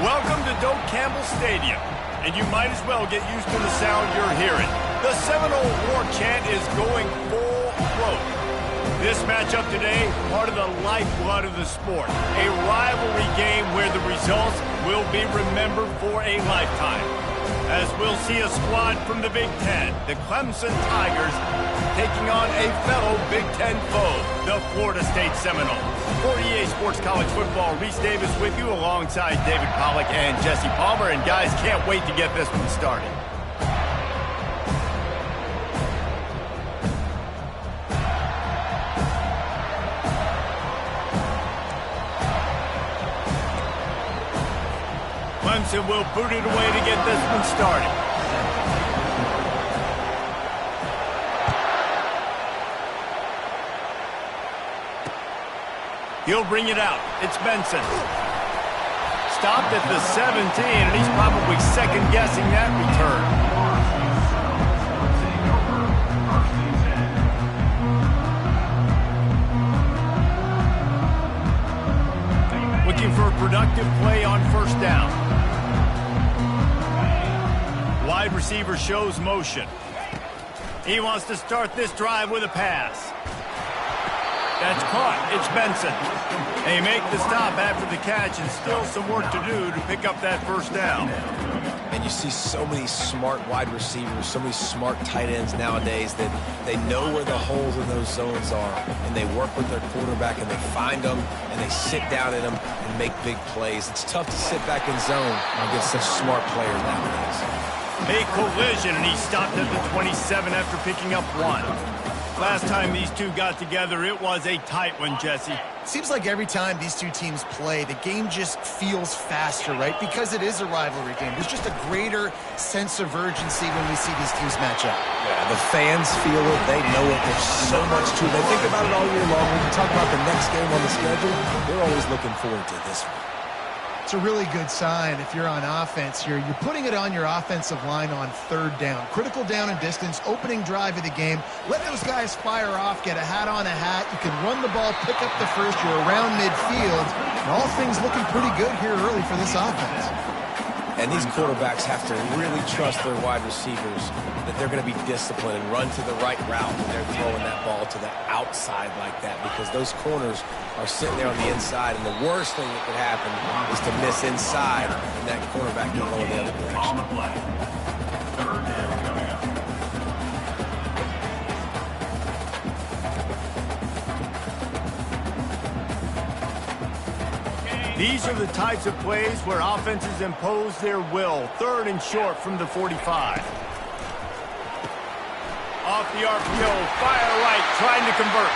Welcome to Doak Campbell Stadium, and you might as well get used to the sound you're hearing. The Seminole War chant is going full throat. This matchup today, part of the lifeblood of the sport. A rivalry game where the results will be remembered for a lifetime. As we'll see a squad from the Big Ten, the Clemson Tigers, taking on a fellow Big Ten foe, the Florida State Seminoles. For EA Sports College Football, Reese Davis with you alongside David Pollack and Jesse Palmer. And guys, can't wait to get this one started. Clemson will boot it away to get this one started. He'll bring it out. It's Benson. Stopped at the 17, and he's probably second-guessing that return. Looking for a productive play on first down. Wide receiver shows motion. He wants to start this drive with a pass. That's caught. It's Benson. They make the stop after the catch, and still some work to do to pick up that first down. And you see so many smart wide receivers, so many smart tight ends nowadays that they know where the holes in those zones are, and they work with their quarterback, and they find them, and they sit down in them and make big plays. It's tough to sit back in zone against such smart players nowadays. A collision, and he stopped at the 27 after picking up one. Last time these two got together, it was a tight one, Jesse. Seems like every time these two teams play, the game just feels faster, right? Because it is a rivalry game. There's just a greater sense of urgency when we see these teams match up. Yeah, the fans feel it. They know it. There's so much to it. They think about it all year long. When you talk about the next game on the schedule, they're always looking forward to this one. It's a really good sign if you're on offense here. You're putting it on your offensive line on third down. Critical down and distance, opening drive of the game. Let those guys fire off, get a hat on a hat. You can run the ball, pick up the first. You're around midfield. And all things looking pretty good here early for this offense. And these quarterbacks have to really trust their wide receivers that they're going to be disciplined and run to the right route when they're throwing that ball to the outside like that, because those corners are sitting there on the inside, and the worst thing that could happen is to miss inside, and that quarterback can go in the other direction. On the play. Third down coming up. These are the types of plays where offenses impose their will. Third and short from the 45. Off the RPO, fire right, trying to convert.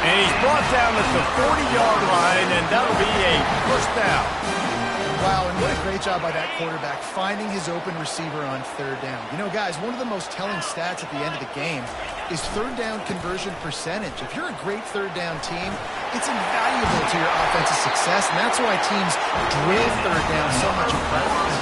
And he's brought down at the 40-yard line, and that'll be a first down. Wow, and what a great job by that quarterback, finding his open receiver on third down. You know, guys, one of the most telling stats at the end of the game is third down conversion percentage. If you're a great third down team, it's invaluable to your offensive success, and that's why teams drill third down so much in practice.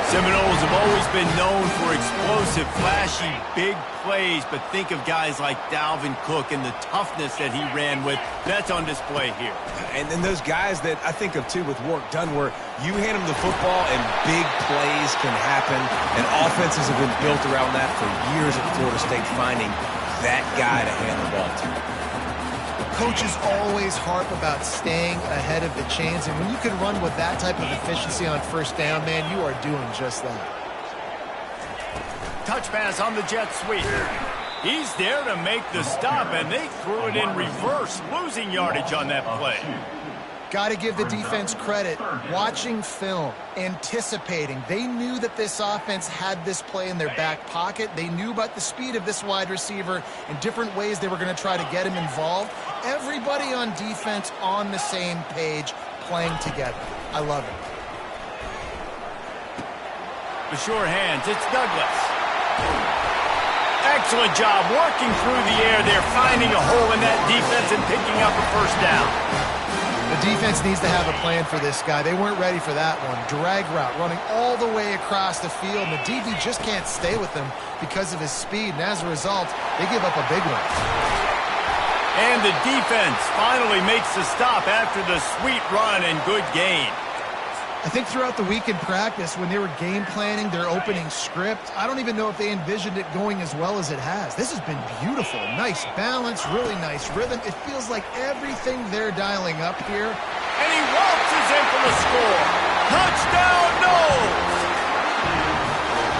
Seminoles have always been known for explosive, flashy, big plays, but think of guys like Dalvin Cook and the toughness that he ran with. That's on display here. And then those guys that I think of, too, with work done, where you hand them the football and big plays can happen, and offenses have been built around that for years at Florida State, finding that guy to hand the ball to. Coaches always harp about staying ahead of the chains, and when you can run with that type of efficiency on first down, man, you are doing just that. Touch pass on the jet sweep. He's there to make the stop, and they threw it in reverse, losing yardage on that play. Got to give the defense credit. Watching film, anticipating. They knew that this offense had this play in their back pocket. They knew about the speed of this wide receiver and different ways they were going to try to get him involved. Everybody on defense on the same page, playing together. I love it. The sure hands, it's Douglas. Excellent job working through the air there, finding a hole in that defense and picking up a first down. The defense needs to have a plan for this guy. They weren't ready for that one. Drag route, running all the way across the field, and the DB just can't stay with him because of his speed, and as a result, they give up a big one. And the defense finally makes the stop after the sweet run and good gain. I think throughout the week in practice, when they were game planning their opening script, I don't even know if they envisioned it going as well as it has. This has been beautiful. Nice balance, really nice rhythm. It feels like everything they're dialing up here. And he waltzes in for the score. Touchdown, Noles!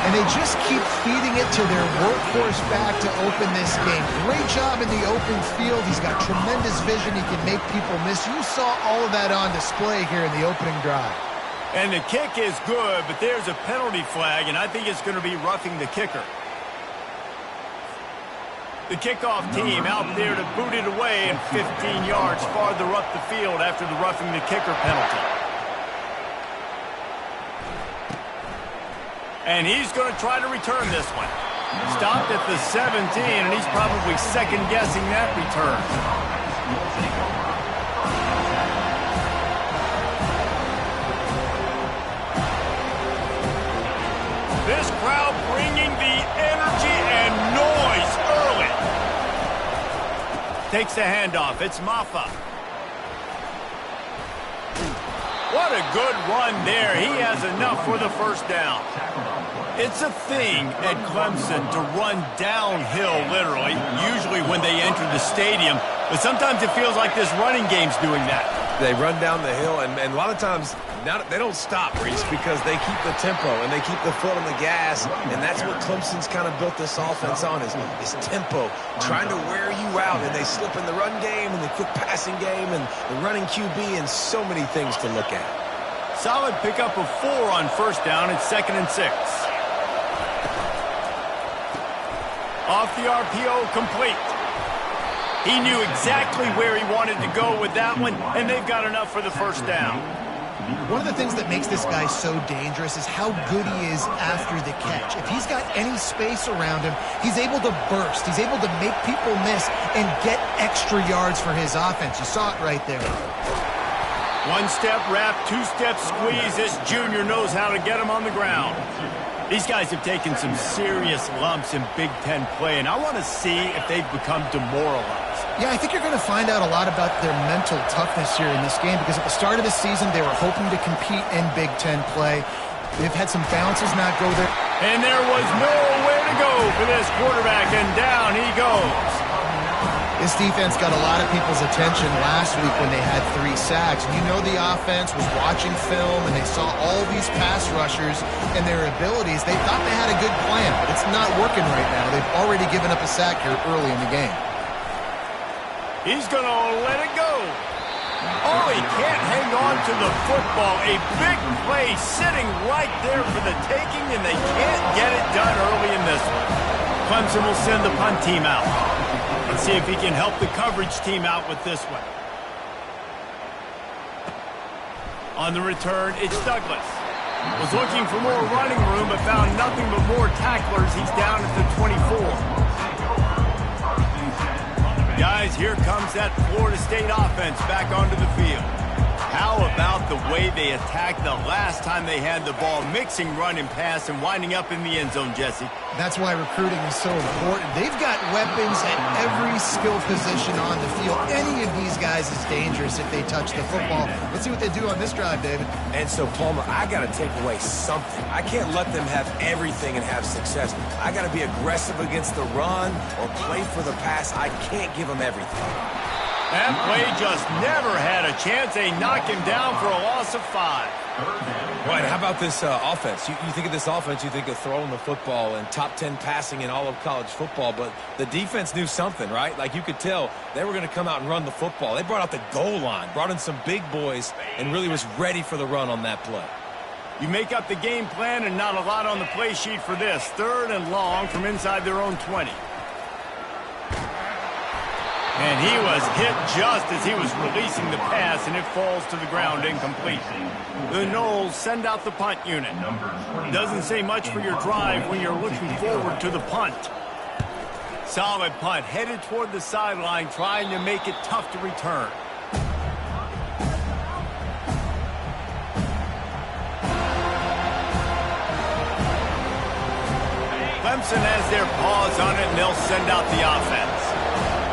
And they just keep feeding it to their workhorse back to open this game. Great job in the open field. He's got tremendous vision. He can make people miss. You saw all of that on display here in the opening drive. And the kick is good, but there's a penalty flag, and I think it's going to be roughing the kicker. The kickoff team out there to boot it away and 15 yards farther up the field after the roughing the kicker penalty. And he's going to try to return this one. Stopped at the 17, and he's probably second-guessing that return. This crowd bringing the energy and noise early. Takes the handoff. It's Maffa. What a good run there. He has enough for the first down. It's a thing at Clemson to run downhill, literally, usually when they enter the stadium. But sometimes it feels like this running game's doing that. They run down the hill, and a lot of times they don't stop, Reese, because they keep the tempo and they keep the foot on the gas, and that's what Clemson's kind of built this offense on, is tempo, trying to wear you out, and they slip in the run game and the quick passing game and the running QB and so many things to look at. Solid pickup of 4 on first down. It's 2nd and 6. Off the RPO, complete. He knew exactly where he wanted to go with that one, and they've got enough for the first down. One of the things that makes this guy so dangerous is how good he is after the catch. If he's got any space around him, he's able to burst. He's able to make people miss and get extra yards for his offense. You saw it right there. One-step wrap, two-step squeeze. This junior knows how to get him on the ground. These guys have taken some serious lumps in Big Ten play, and I want to see if they've become demoralized. Yeah, I think you're going to find out a lot about their mental toughness here in this game, because at the start of the season, they were hoping to compete in Big Ten play. They've had some bounces not go there. And there was nowhere to go for this quarterback, and down he goes. This defense got a lot of people's attention last week when they had 3 sacks. And you know the offense was watching film, and they saw all these pass rushers and their abilities. They thought they had a good plan, but it's not working right now. They've already given up a sack here early in the game. He's going to let it go. Oh, he can't hang on to the football. A big play sitting right there for the taking, and they can't get it done early in this one. Clemson will send the punt team out. Let's see if he can help the coverage team out with this one. On the return, it's Douglas. Was looking for more running room, but found nothing but more tacklers. He's down at the 24. Guys, here comes that Florida State offense back onto the field. How about the way they attacked the last time they had the ball, mixing run and pass and winding up in the end zone, Jesse? That's why recruiting is so important. They've got weapons at every skill position on the field. Any of these guys is dangerous if they touch the football. Let's see what they do on this drive, David. And so, Palmer, I got to take away something. I can't let them have everything and have success. I got to be aggressive against the run or play for the pass. I can't give them everything. That play just never had a chance. They knock him down for a loss of 5. Right, how about this offense? You think of this offense, you think of throwing the football and top 10 passing in all of college football, but the defense knew something, right? Like, you could tell they were going to come out and run the football. They brought out the goal line, brought in some big boys, and really was ready for the run on that play. You make up the game plan and not a lot on the play sheet for this. 3rd and long from inside their own 20. And he was hit just as he was releasing the pass, and it falls to the ground incomplete. The Noles send out the punt unit. Doesn't say much for your drive when you're looking forward to the punt. Solid punt, headed toward the sideline, trying to make it tough to return. Clemson has their paws on it, and they'll send out the offense.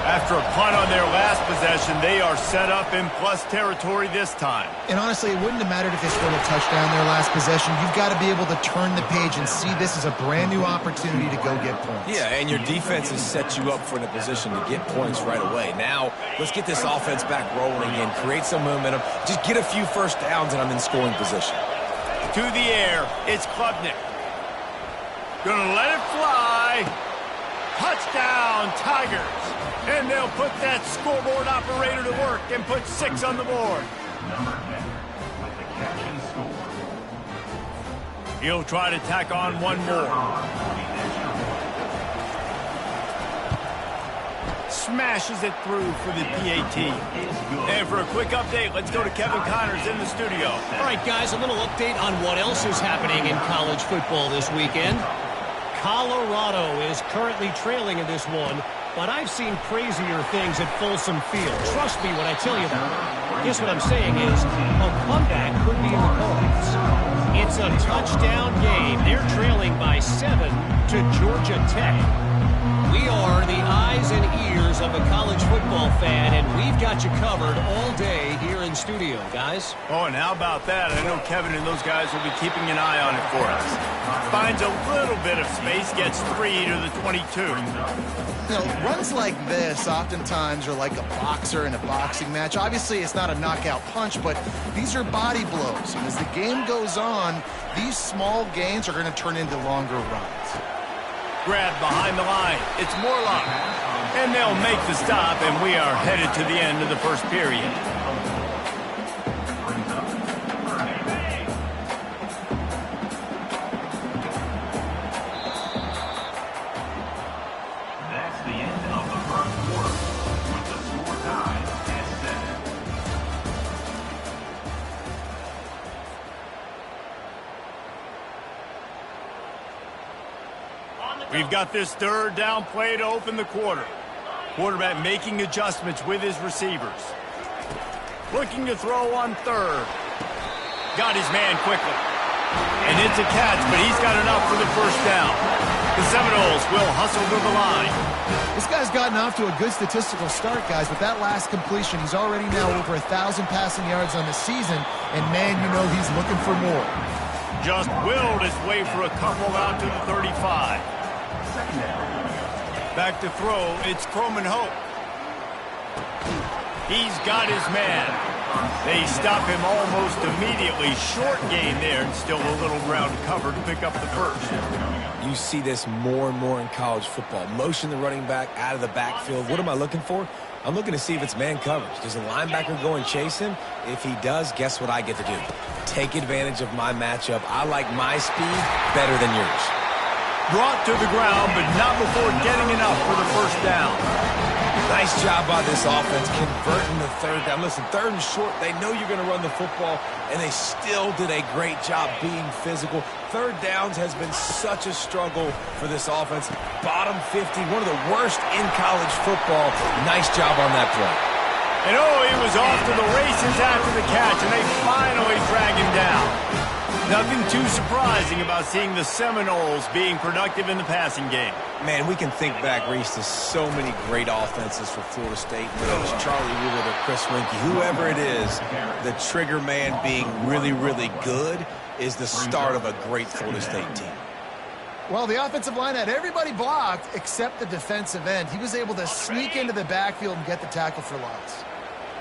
After a punt on their last possession, they are set up in plus territory this time. And honestly, it wouldn't have mattered if they scored a touchdown their last possession. You've got to be able to turn the page and see this as a brand new opportunity to go get points. Yeah, and your defense has set you up for the position to get points right away. Now, let's get this offense back rolling and create some momentum. Just get a few first downs and I'm in scoring position. To the air, it's Klubnik. Gonna let it fly. Touchdown, Tigers. And they'll put that scoreboard operator to work and put 6 on the board. Number 10 with the catch and score. He'll try to tack on one more. Smashes it through for the PAT. And for a quick update, let's go to Kevin Connors in the studio. All right, guys, a little update on what else is happening in college football this weekend. Colorado is currently trailing in this one, but I've seen crazier things at Folsom Field. Trust me when I tell you that. Guess what I'm saying is a comeback could be in the cards. It's a touchdown game. They're trailing by 7 to Georgia Tech. We are the eyes and ears of a college football fan, and we've got you covered all day here in studio, guys. Oh, and how about that? I know Kevin and those guys will be keeping an eye on it for us. Finds a little bit of space, gets 3 to the 22. You know, runs like this oftentimes are like a boxer in a boxing match. Obviously, it's not a knockout punch, but these are body blows. And as the game goes on, these small gains are going to turn into longer runs. Grab behind the line. It's Morlock. And they'll make the stop, and we are headed to the end of the first period. That's the end of the first quarter, with the score tied at 7. We've got this third down play to open the quarter. Quarterback making adjustments with his receivers. Looking to throw on third. Got his man quickly. And it's a catch, but he's got enough for the first down. The Seminoles will hustle to the line. This guy's gotten off to a good statistical start, guys. With that last completion, he's already now over 1,000 passing yards on the season. And, man, you know he's looking for more. Just willed his way for a couple out to the 35. Back to throw, it's Croman Hope. He's got his man. They stop him almost immediately. Short gain there, and still a little ground cover to pick up the first. You see this more and more in college football. Motion the running back out of the backfield. What am I looking for? I'm looking to see if it's man coverage. Does the linebacker go and chase him? If he does, guess what I get to do? Take advantage of my matchup. I like my speed better than yours. Brought to the ground, but not before getting enough for the first down. Nice job by this offense converting the third down. Listen, third and short, they know you're going to run the football, and they still did a great job being physical. Third downs has been such a struggle for this offense. Bottom 50, one of the worst in college football. Nice job on that play. And oh, he was off to the races after the catch, and they finally drag him down. Nothing too surprising about seeing the Seminoles being productive in the passing game. Man, we can think back, Reese, to so many great offenses for Florida State. Whether it's Charlie Wheeler or Chris Winkie, whoever it is, the trigger man being really, really good is the start of a great Florida State team. Well, the offensive line had everybody blocked except the defensive end. He was able to sneak into the backfield and get the tackle for loss.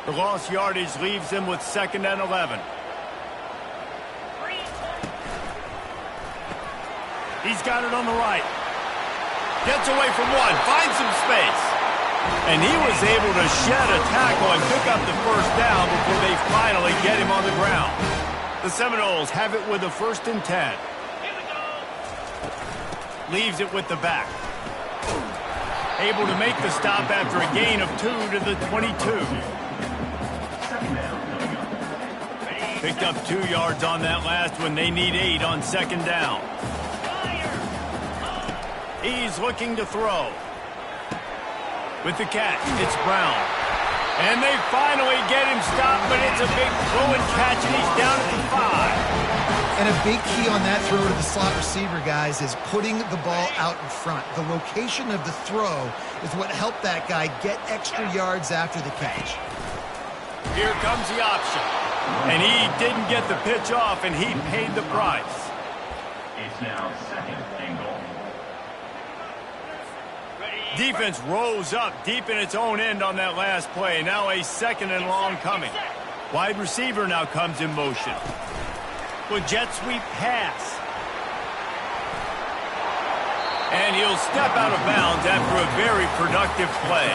The lost yardage leaves them with 2nd and 11. He's got it on the right. Gets away from one, finds some space. And he was able to shed a tackle and pick up the first down before they finally get him on the ground. The Seminoles have it with a 1st and 10. Leaves it with the back. Able to make the stop after a gain of 2 to the 22. Picked up 2 yards on that last one. They need 8 on 2nd down. He's looking to throw. With the catch, it's Brown. And they finally get him stopped, but it's a big throw and catch, and he's down at the 5. And a big key on that throw to the slot receiver, guys, is putting the ball out in front. The location of the throw is what helped that guy get extra yards after the catch. Here comes the option. And he didn't get the pitch off, and he paid the price. It's now second and goal. Defense rose up deep in its own end on that last play. Now a second and long coming. Wide receiver now comes in motion. With jet sweep pass. And he'll step out of bounds after a very productive play.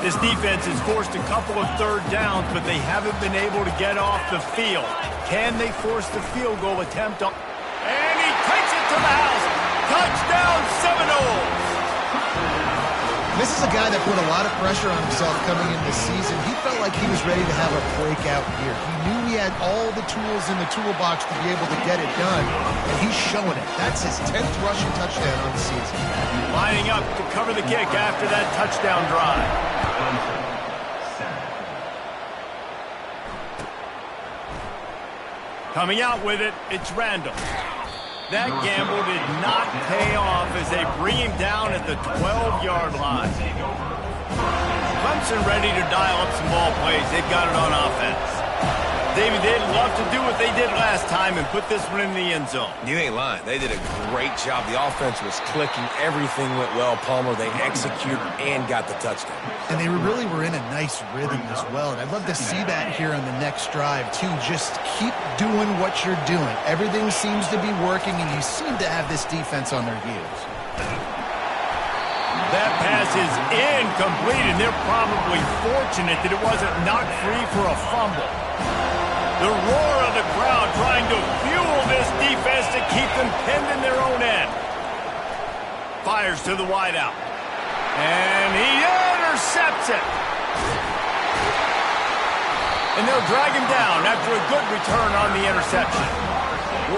This defense has forced a couple of third downs, but they haven't been able to get off the field. Can they force the field goal attempt on? And he takes it to the house. Touchdown Seminoles! This is a guy that put a lot of pressure on himself coming into the season. He felt like he was ready to have a breakout year. He knew he had all the tools in the toolbox to be able to get it done, and he's showing it. That's his 10th rushing touchdown on the season. Lining up to cover the kick after that touchdown drive. Coming out with it, it's Randall. That gamble did not pay off as they bring him down at the 12-yard line. Clemson ready to dial up some ball plays. They've got it on offense. David, they'd love to do what they did last time and put this one in the end zone. You ain't lying. They did a great job. The offense was clicking. Everything went well. Palmer, they executed and got the touchdown. And they really were in a nice rhythm as well. And I'd love to see that here on the next drive, too. Just keep doing what you're doing. Everything seems to be working, and you seem to have this defense on their heels. That pass is incomplete, and they're probably fortunate that it wasn't knocked free for a fumble. The roar of the crowd trying to fuel this defense to keep them pinned in their own end. Fires to the wideout. And he intercepts it. And they'll drag him down after a good return on the interception.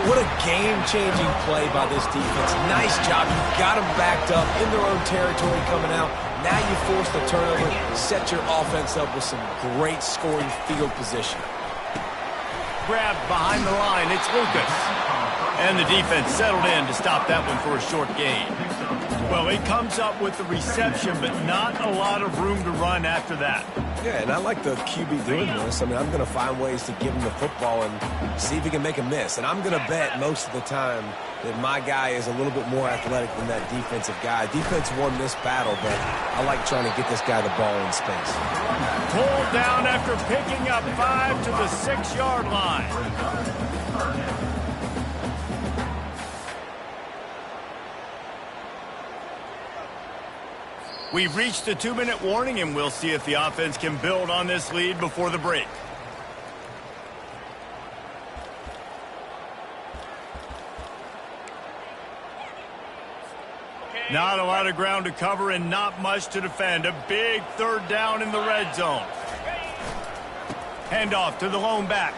What a game-changing play by this defense. Nice job. You got them backed up in their own territory coming out. Now you force the turnover, set your offense up with some great scoring field position. Grabbed behind the line, it's Lucas. And the defense settled in to stop that one for a short gain. Well, he comes up with the reception, but not a lot of room to run after that. Yeah, and I like the QB doing this. I mean, I'm going to find ways to give him the football and see if he can make a miss. And I'm going to bet most of the time that my guy is a little bit more athletic than that defensive guy. Defense won this battle, but I like trying to get this guy the ball in space. Pulled down after picking up 5 to the 6-yard line. We've reached the 2-minute warning, and we'll see if the offense can build on this lead before the break. Not a lot of ground to cover and not much to defend. A big third down in the red zone. Handoff to the lone back.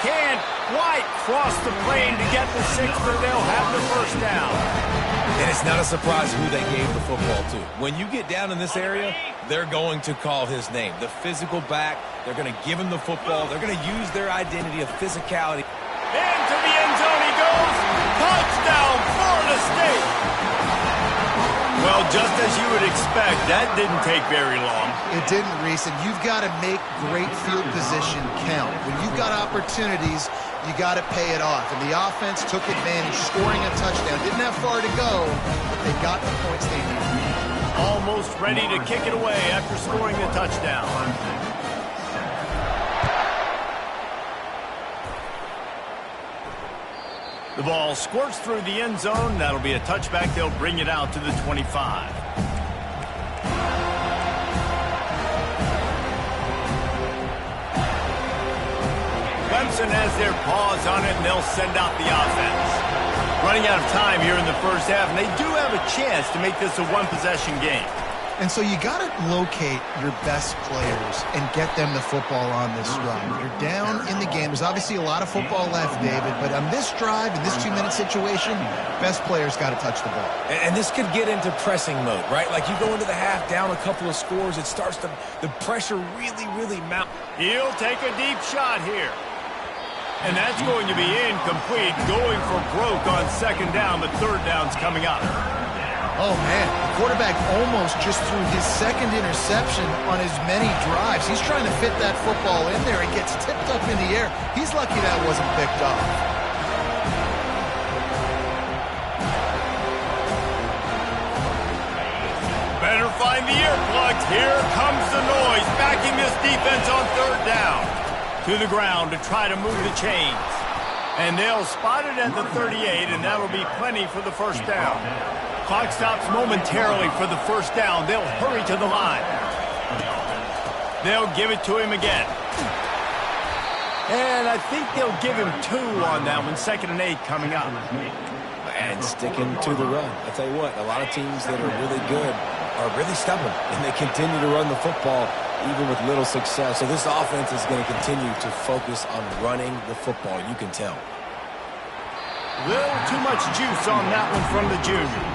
Can't quite cross the plane to get the 6, but they'll have the first down. And it's not a surprise who they gave the football to. When you get down in this area, they're going to call his name. The physical back, they're going to give him the football. They're going to use their identity of physicality. Into the end zone he goes. Touchdown, Florida State. Well, just as you would expect, that didn't take very long. It didn't, Reese, and you've got to make great field position count. When you've got opportunities, you got to pay it off. And the offense took advantage, scoring a touchdown. Didn't have far to go, but they got the points they needed. Almost ready to kick it away after scoring the touchdown. The ball squirts through the end zone. That'll be a touchback. They'll bring it out to the 25. Clemson has their paws on it, and they'll send out the offense. Running out of time here in the first half, and they do have a chance to make this a one-possession game. And so you got to locate your best players and get them the football on this run. You're down in the game. was obviously a lot of football left, David, but on this drive, in this 2-minute situation, best player's got to touch the ball. And this could get into pressing mode, right? Like you go into the half down a couple of scores, it starts to, the pressure really mount. He'll take a deep shot here. And that's going to be incomplete, going for broke on second down, but third down's coming up. Oh, man, the quarterback almost just threw his second interception on as many drives. He's trying to fit that football in there. It gets tipped up in the air. He's lucky that wasn't picked off. Better find the earplugs. Here comes the noise, backing this defense on third down. To the ground to try to move the chains. And they'll spot it at the 38, and that'll be plenty for the first down. Clock stops momentarily for the first down. They'll hurry to the line. They'll give it to him again. And I think they'll give him 2 on that one. 2nd and 8 coming up. And sticking to the run. I tell you what, a lot of teams that are really good are really stubborn, and they continue to run the football even with little success. So this offense is going to continue to focus on running the football. You can tell. Little too much juice on that one from the junior.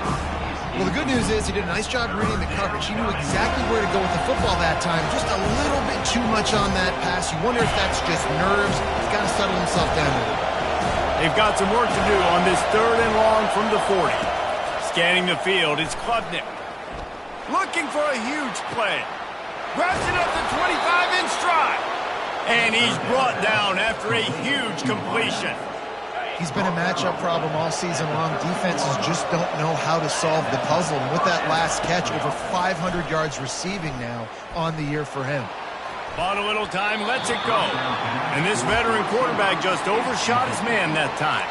Well, the good news is he did a nice job reading the coverage. He knew exactly where to go with the football that time. Just a little bit too much on that pass. You wonder if that's just nerves. He's got to settle himself down a little bit. They've got some work to do on this 3rd and long from the 40. Scanning the field, it's Klubnik. Looking for a huge play. Grabs it up to 25 in stride. And he's brought down after a huge completion. He's been a matchup problem all season long. Defenses just don't know how to solve the puzzle. And with that last catch, over 500 yards receiving now on the year for him. Bought a little time, lets it go. And this veteran quarterback just overshot his man that time.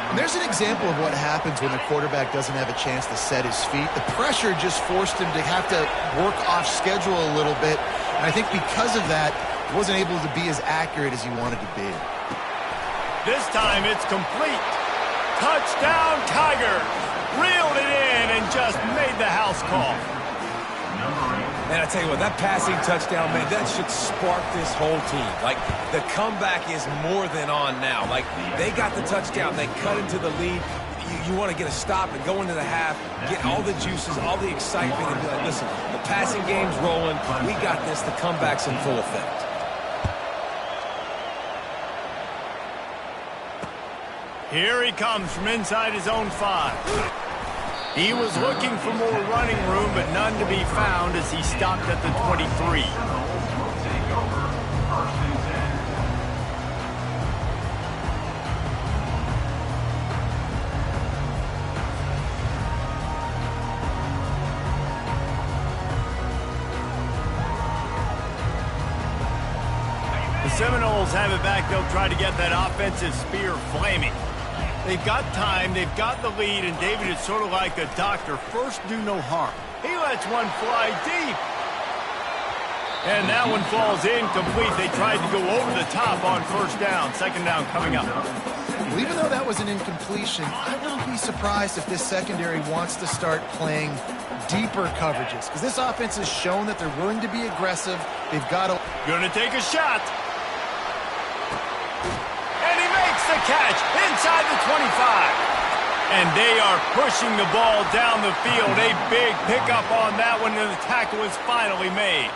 And there's an example of what happens when the quarterback doesn't have a chance to set his feet. The pressure just forced him to have to work off schedule a little bit. And I think because of that, he wasn't able to be as accurate as he wanted to be. This time it's complete. Touchdown Tigers. Reeled it in and just made the house call. Man, I tell you what, that passing touchdown, man, that should spark this whole team. Like, the comeback is more than on now. Like, they got the touchdown. They cut into the lead. You want to get a stop and go into the half, get all the juices, all the excitement, and be like, listen, the passing game's rolling. We got this. The comeback's in full effect. Here he comes from inside his own 5. He was looking for more running room, but none to be found as he stopped at the 23. The Seminoles have it back. They'll try to get that offensive spear flaming. They've got time, they've got the lead, and David is sort of like a doctor. First, do no harm. He lets one fly deep. And that one falls incomplete. They tried to go over the top on first down. 2nd down coming up. Well, even though that was an incompletion, I wouldn't be surprised if this secondary wants to start playing deeper coverages. Because this offense has shown that they're willing to be aggressive. They've got to... Gonna take a shot. The catch inside the 25. And they are pushing the ball down the field. A big pickup on that one, and the tackle is finally made.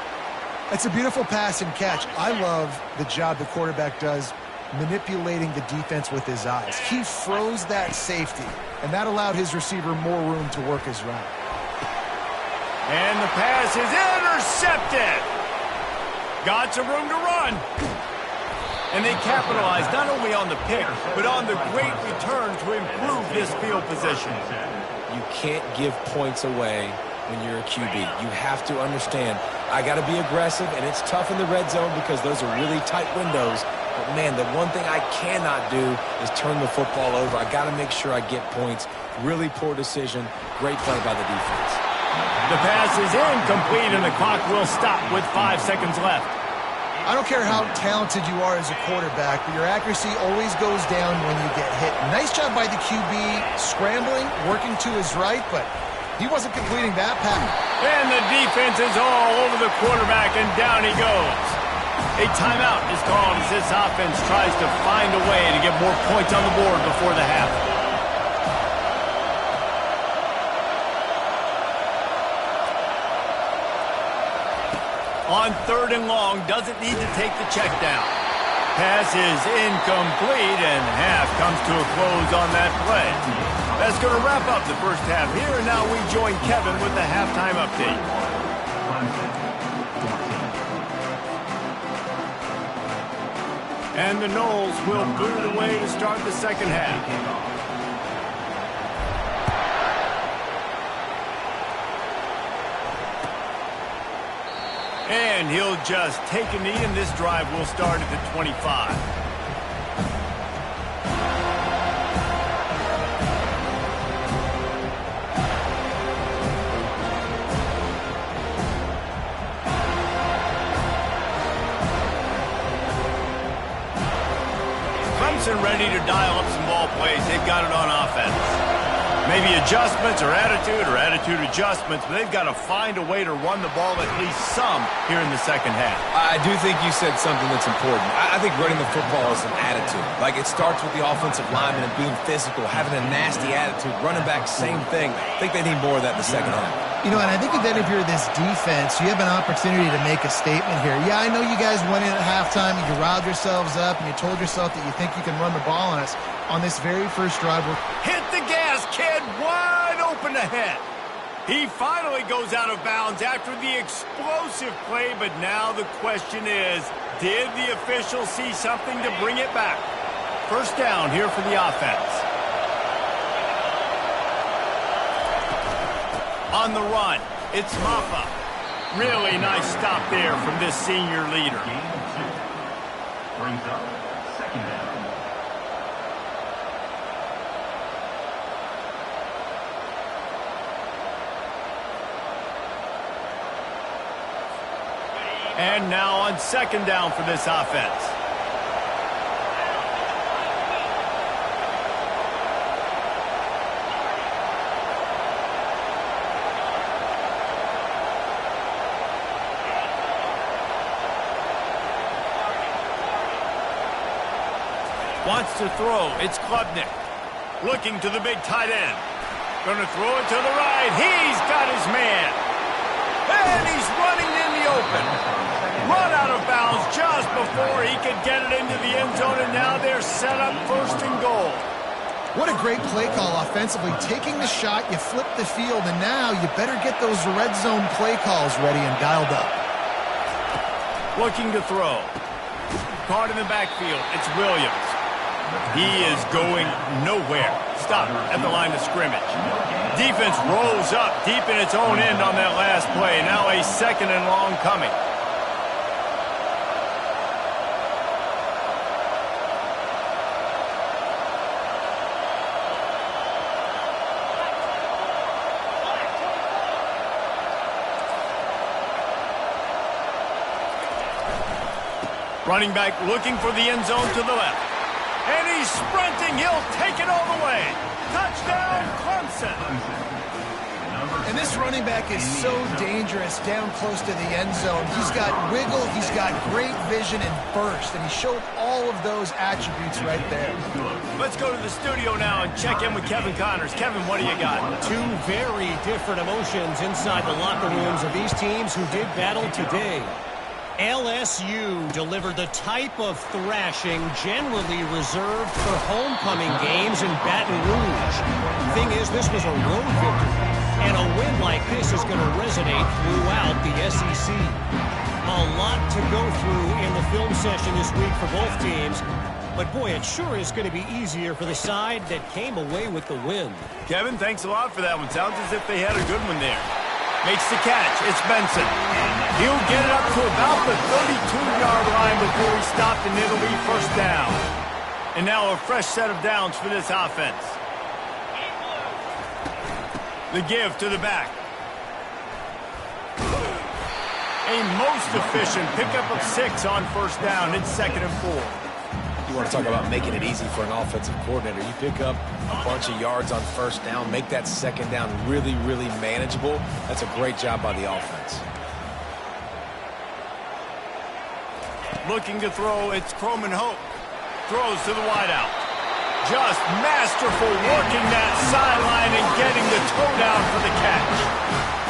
It's a beautiful pass and catch. I love the job the quarterback does manipulating the defense with his eyes. He froze that safety, and that allowed his receiver more room to work his route. And the pass is intercepted. Got some room to run. And they capitalized not only on the pick, but on the great return to improve this field position. You can't give points away when you're a QB. You have to understand, I got to be aggressive, and it's tough in the red zone because those are really tight windows. But, man, the one thing I cannot do is turn the football over. I got to make sure I get points. Really poor decision. Great play by the defense. The pass is incomplete, and the clock will stop with 5 seconds left. I don't care how talented you are as a quarterback, but your accuracy always goes down when you get hit. Nice job by the QB scrambling, working to his right, but he wasn't completing that pass. And the defense is all over the quarterback, and down he goes. A timeout is called as this offense tries to find a way to get more points on the board before the half. On 3rd and long, doesn't need to take the check down. Pass is incomplete, and half comes to a close on that play. That's going to wrap up the first half here, and now we join Kevin with the halftime update. And the Noles will boot it away to start the second half. And he'll just take a knee, and this drive will start at the 25. Ready to dial up some ball plays. They've got it on offense. Maybe adjustments or attitude adjustments, but they've got to find a way to run the ball at least some here in the second half. I do think you said something that's important. I think running the football is an attitude. Like, it starts with the offensive lineman and being physical, having a nasty attitude. Running back, same thing. I think they need more of that in the second half. You know, and I think then if you're this defense, you have an opportunity to make a statement here. Yeah, I know you guys went in at halftime and you riled yourselves up and you told yourself that you think you can run the ball on us. On this very first drive, hit the gas, kid, wide open ahead. He finally goes out of bounds after the explosive play, but now the question is, did the official see something to bring it back? First down here for the offense. On the run, it's Maffa. Really nice stop there from this senior leader. Brings up second down. And now on second down for this offense. Wants to throw. It's Klubnik. Looking to the big tight end. Going to throw it to the right. He's got his man. And he's running in the open. Run out of bounds just before he could get it into the end zone, and now they're set up 1st and goal. what a great play call offensively. Taking the shot, you flip the field, and now you better get those red zone play calls ready and dialed up. Looking to throw. Caught in the backfield. It's Williams. He is going nowhere. Stop at the line of scrimmage. Defense rolls up deep in its own end on that last play. Now a 2nd and long coming. Running back looking for the end zone to the left. And he's sprinting. He'll take it all the way. Touchdown, Clemson. And this running back is so dangerous down close to the end zone. He's got wiggle, he's got great vision and burst, and he showed all of those attributes right there. Let's go to the studio now and check in with Kevin Connors. Kevin, what do you got? Two very different emotions inside the locker rooms of these teams who did battle today. LSU delivered the type of thrashing generally reserved for homecoming games in Baton Rouge. Thing is, this was a road victory, and a win like this is going to resonate throughout the SEC. A lot to go through in the film session this week for both teams, but boy, it sure is going to be easier for the side that came away with the win. Kevin, thanks a lot for that one. Sounds as if they had a good one there. Makes the catch. It's Benson. He'll get it up to about the 32-yard line before he stopped, and it'll be first down. And now a fresh set of downs for this offense. The give to the back. A most efficient pickup of 6 on first down. It's 2nd and 4. You want to talk about making it easy for an offensive coordinator. You pick up a bunch of yards on first down, make that 2nd down really, really manageable. That's a great job by the offense. Looking to throw, it's Croman Hope. Throws to the wideout. Just masterful working that sideline and getting the toe down for the catch.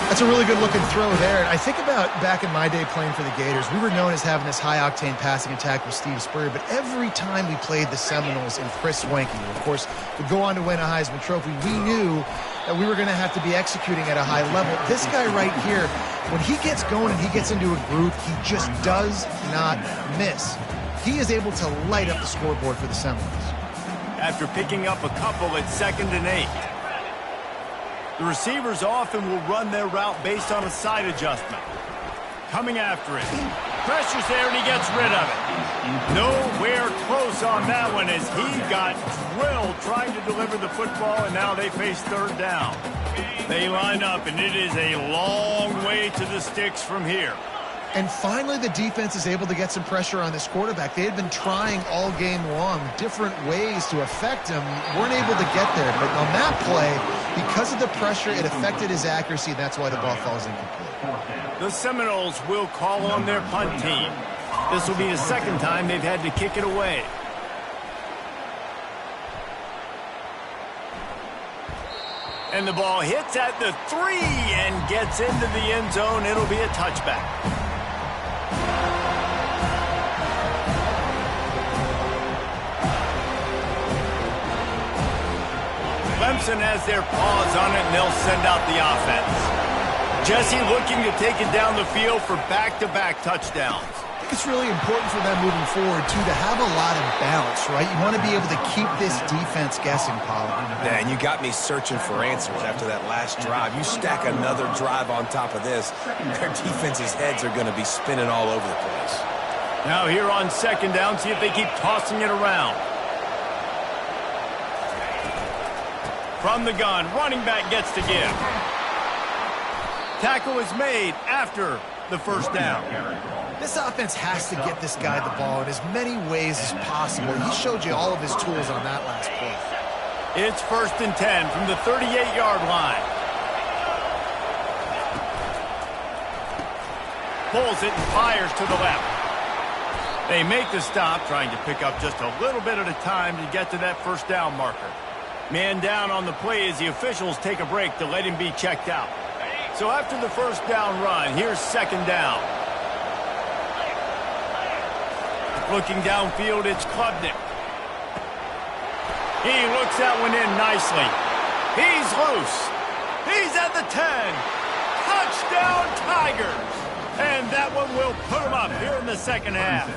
That's a really good-looking throw there. And I think about back in my day playing for the Gators, we were known as having this high-octane passing attack with Steve Spurrier, but every time we played the Seminoles and Chris Swanky, who, of course, would go on to win a Heisman Trophy, we knew that we were going to have to be executing at a high level. This guy right here, when he gets going and he gets into a groove, he just does not miss. He is able to light up the scoreboard for the Seminoles. After picking up a couple at 2nd and 8. The receivers often will run their route based on a side adjustment. Coming after it. Pressure's there and he gets rid of it. Nowhere close on that one as he got drilled trying to deliver the football, and now they face 3rd down. They line up and it is a long way to the sticks from here. And finally, the defense is able to get some pressure on this quarterback. They had been trying all game long different ways to affect him. Weren't able to get there. But on that play, because of the pressure, it affected his accuracy. That's why the ball falls incomplete. The Seminoles will call on their punt team. This will be the 2nd time they've had to kick it away. And the ball hits at the 3 and gets into the end zone. It'll be a touchback. Clemson has their paws on it, and they'll send out the offense. Jesse looking to take it down the field for back-to-back touchdowns. I think it's really important for them moving forward, too, to have a lot of balance, right? You want to be able to keep this defense guessing, Paul. Yeah, and you got me searching for answers after that last drive. You stack another drive on top of this, their defense's heads are going to be spinning all over the place. Now here on 2nd down, see if they keep tossing it around. From the gun, running back gets to give. Tackle is made after the 1st down. This offense has to get this guy the ball in as many ways as possible. He showed you all of his tools on that last play. It's 1st and 10 from the 38-yard line. Pulls it and fires to the left. They make the stop, trying to pick up just a little bit at a time to get to that 1st down marker. Man down on the play as the officials take a break to let him be checked out. So after the 1st down run, here's 2nd down. Looking downfield, it's Klubnik. He looks that one in nicely. He's loose. He's at the 10. Touchdown, Tigers. And that one will put him up here in the 2nd half.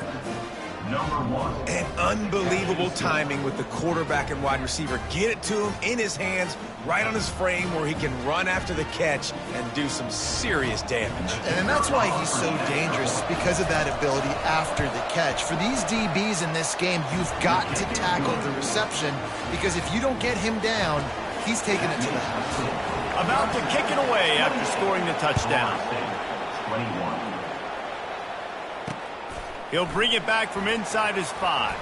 And unbelievable timing with the quarterback and wide receiver. Get it to him in his hands, right on his frame where he can run after the catch and do some serious damage. And that's why he's so dangerous, because of that ability after the catch. For these DBs in this game, you've got to tackle the reception, because if you don't get him down, he's taking it to the house. About to kick it away after scoring the touchdown. 21. He'll bring it back from inside his 5.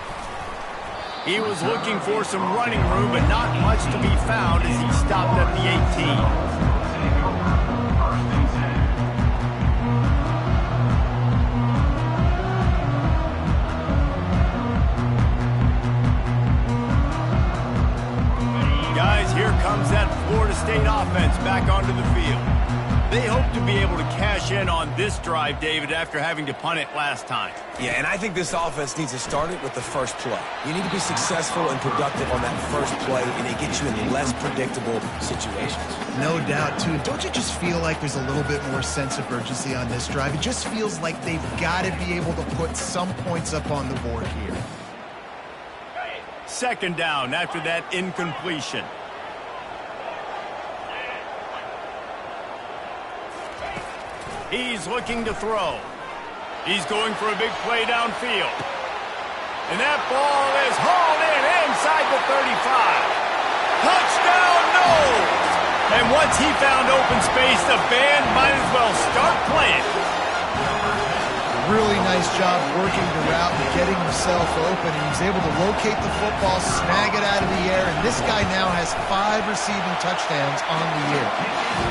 He was looking for some running room, but not much to be found as he stopped at the 18. Guys, here comes that Florida State offense back onto the field. They hope to be able to cash in on this drive, David, after having to punt it last time. Yeah, and I think this offense needs to start it with the first play. You need to be successful and productive on that first play, and it gets you in less predictable situations. No doubt, too. Don't you just feel like there's a little bit more sense of urgency on this drive? It just feels like they've got to be able to put some points up on the board here. 2nd down after that incompletion. He's looking to throw. He's going for a big play downfield. And that ball is hauled in inside the 35. Touchdown, Noles! And once he found open space, the band might as well start playing. Really nice job working the route and getting himself open. And he's able to locate the football, snag it out of the air, and this guy now has 5 receiving touchdowns on the year.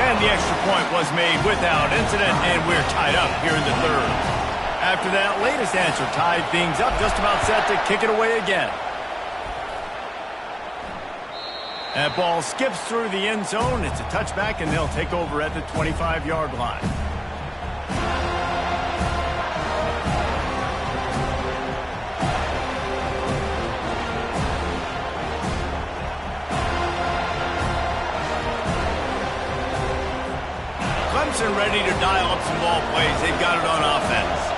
And the extra point was made without incident, and we're tied up here in the 3rd. After that latest answer tied things up, just about set to kick it away again. That ball skips through the end zone. It's a touchback, and they'll take over at the 25-yard line. Clemson ready to dial up some ball plays. They've got it on offense.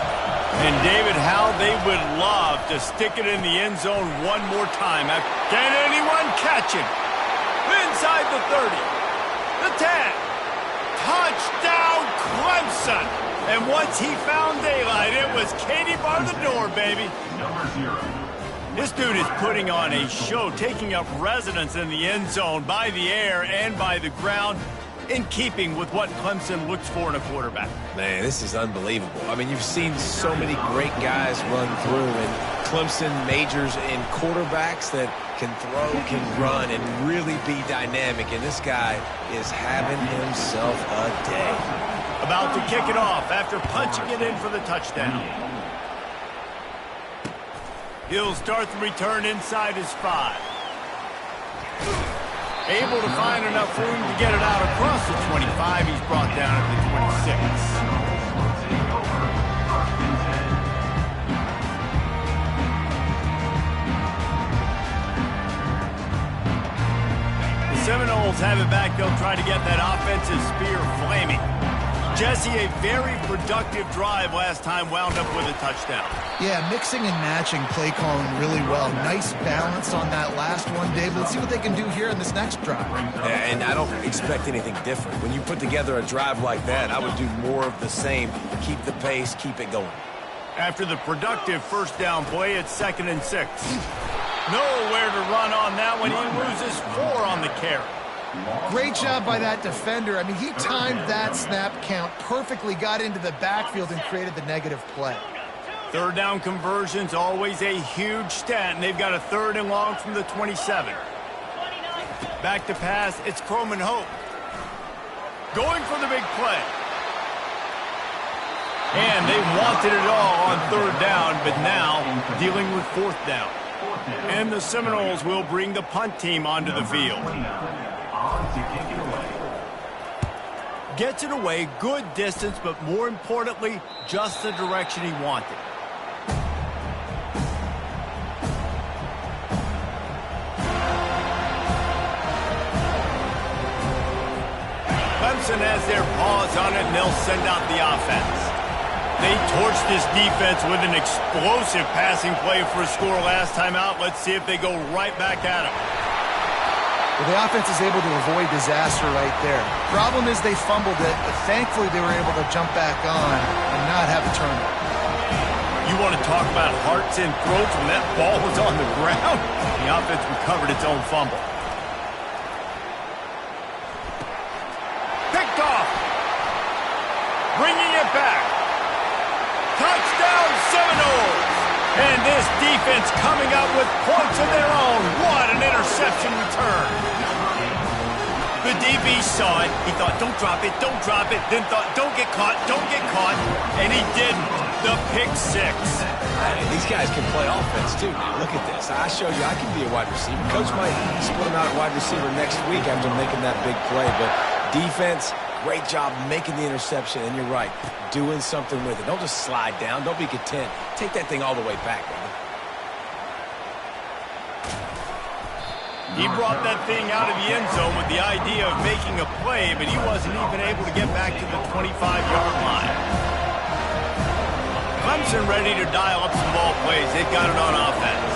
And David, how they would love to stick it in the end zone one more time. Can anyone catch it? Inside the 30, the 10. Touchdown, Clemson. And once he found daylight, it was Katie bar the door, baby. This dude is putting on a show, taking up residence in the end zone by the air and by the ground, in keeping with what Clemson looks for in a quarterback. Man, this is unbelievable. I mean, you've seen so many great guys run through, and Clemson majors in quarterbacks that can throw, can run, and really be dynamic. And this guy is having himself a day. About to kick it off after punching it in for the touchdown. He'll start the return inside his 5. Able to find enough room to get it out across the 25. He's brought down at the 26. The Seminoles have it back. They'll try to get that offensive spear flaming. Jesse, a very productive drive last time, wound up with a touchdown. Yeah, mixing and matching play calling really well. Nice balance on that last one, Dave. Let's see what they can do here in this next drive. Yeah, and I don't expect anything different. When you put together a drive like that, I would do more of the same. Keep the pace, keep it going. After the productive first down play, it's 2nd and 6. Nowhere to run on that one. He loses 4 on the carry. Great job by that defender. I mean, he timed that snap count perfectly, got into the backfield, and created the negative play. Third down conversion's always a huge stat, and they've got a 3rd and long from the 27. Back to pass, it's Croman Hope. Going for the big play. And they wanted it all on 3rd down, but now dealing with 4th down. And the Seminoles will bring the punt team onto the field. Gets it away, good distance, but more importantly, just the direction he wanted. Clemson has their paws on it, and they'll send out the offense. They torched this defense with an explosive passing play for a score last time out. Let's see if they go right back at him. Well, the offense is able to avoid disaster right there. Problem is they fumbled it, but thankfully they were able to jump back on and not have a turnover. You want to talk about hearts and throats when that ball was on the ground? The offense recovered its own fumble. Picked off. Bringing it back. Touchdown Seminoles! And this defense coming up with points of their own. What an interception return. The DB saw it. He thought, don't drop it, don't drop it. Then thought, don't get caught, don't get caught. And he didn't. The pick 6. These guys can play offense, too. Look at this. I showed you I can be a wide receiver. Coach might split him out at wide receiver next week after making that big play. But defense, great job making the interception. And you're right, doing something with it. Don't just slide down. Don't be content. Take that thing all the way back, man. He brought that thing out of the end zone with the idea of making a play, but he wasn't even able to get back to the 25-yard line. Clemson ready to dial up some ball plays. They've got it on offense.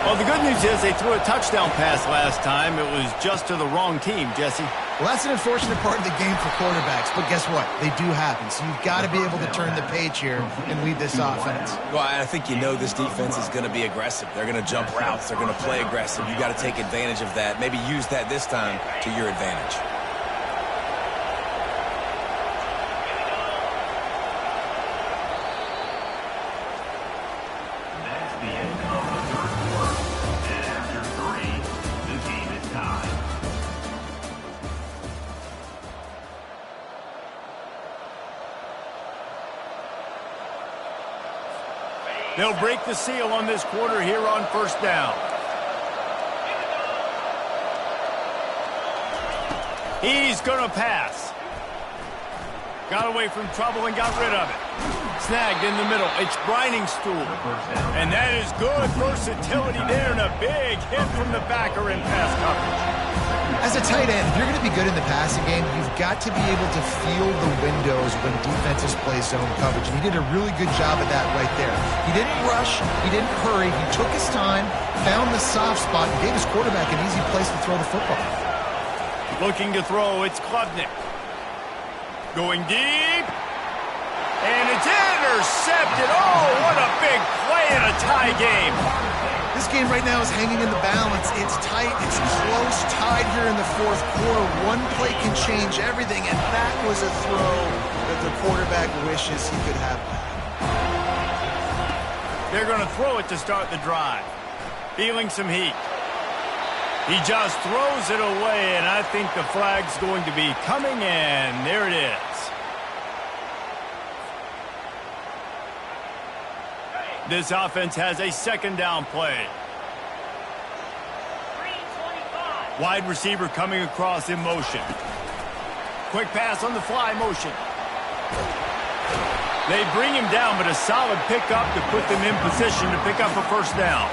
Well, the good news is they threw a touchdown pass last time. It was just to the wrong team, Jesse. Well, that's an unfortunate part of the game for quarterbacks, but guess what? They do happen, so you've got to be able to turn the page here and lead this offense. Well, I think you know this defense is going to be aggressive. They're going to jump routes. They're going to play aggressive. You've got to take advantage of that. Maybe use that this time to your advantage. That's the end of the third quarter. And after 3, the game is tied. They'll break the seal on this quarter here on first down. He's going to pass. Got away from trouble and got rid of it. Snagged in the middle. It's Briningstool. And that is good versatility there and a big hit from the backer in pass coverage. As a tight end, if you're going to be good in the passing game, you've got to be able to feel the windows when defenses play zone coverage. And he did a really good job of that right there. He didn't rush. He didn't hurry. He took his time, found the soft spot, and gave his quarterback an easy place to throw the football. Looking to throw, it's Klubnik. Going deep. And it's intercepted. Oh, what a big play in a tie game. This game right now is hanging in the balance. It's tight. It's close, tied here in the fourth quarter. One play can change everything, and that was a throw that the quarterback wishes he could have. They're going to throw it to start the drive. Feeling some heat. He just throws it away, and I think the flag's going to be coming in. There it is. This offense has a second down play. Wide receiver coming across in motion. Quick pass on the fly motion. They bring him down, but a solid pickup to put them in position to pick up a first down.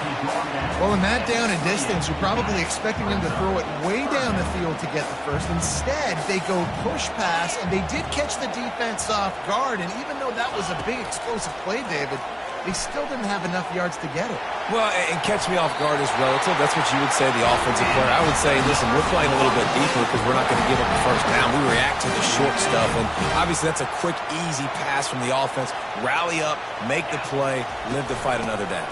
Well, in that down and distance, you're probably expecting them to throw it way down the field to get the first. Instead, they go push pass, and they did catch the defense off guard. And even though that was a big explosive play, David, they still didn't have enough yards to get it. Well, and catch me off guard is relative. That's what you would say, the offensive player. I would say, listen, we're playing a little bit deeper because we're not going to give up the first down. We react to the short stuff, and obviously that's a quick, easy pass from the offense. Rally up, make the play, live to fight another down.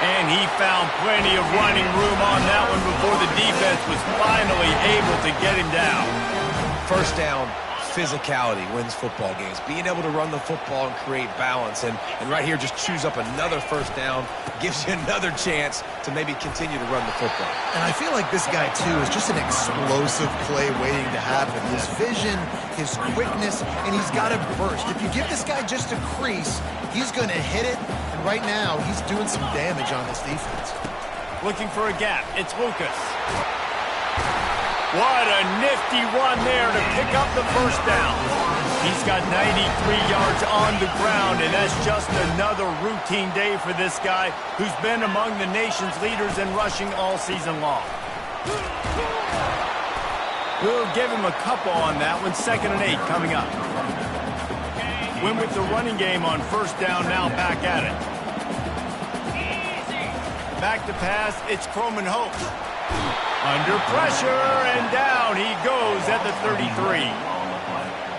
And he found plenty of running room on that one before the defense was finally able to get him down. First down. Physicality wins football games. Being able to run the football and create balance. And right here, just choose up another first down. Gives you another chance to maybe continue to run the football. And I feel like this guy, too, is just an explosive play waiting to happen. His vision, his quickness, and he's got a burst. If you give this guy just a crease, he's going to hit it. And right now, he's doing some damage on this defense. Looking for a gap. It's Lucas. What a nifty run there to pick up the first down. He's got 93 yards on the ground, and that's just another routine day for this guy who's been among the nation's leaders in rushing all season long. We'll give him a couple on that one. 2nd and 8 coming up. Win with the running game on first down, now back at it. Back to pass, it's Croman Hope. Under pressure, and down he goes at the 33.